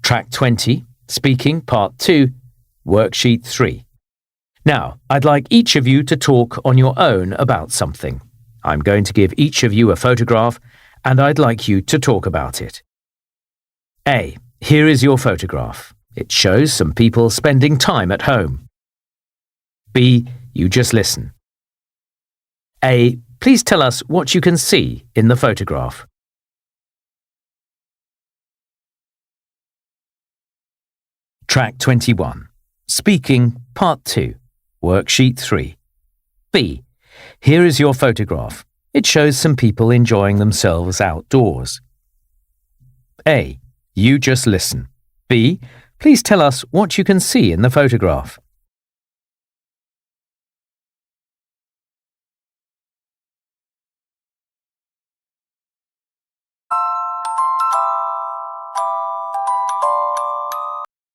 Track 20, Speaking, Part 2, Worksheet 3. Now, I'd like each of you to talk on your own about something. I'm going to give each of you a photograph, and I'd like you to talk about it. A. Here is your photograph. It shows some people spending time at home. B. You just listen. A. Please tell us what you can see in the photograph. Track 21. Speaking, Part 2, Worksheet 3. B. Here is your photograph. It shows some people enjoying themselves outdoors. A. You just listen. B. Please tell us what you can see in the photograph.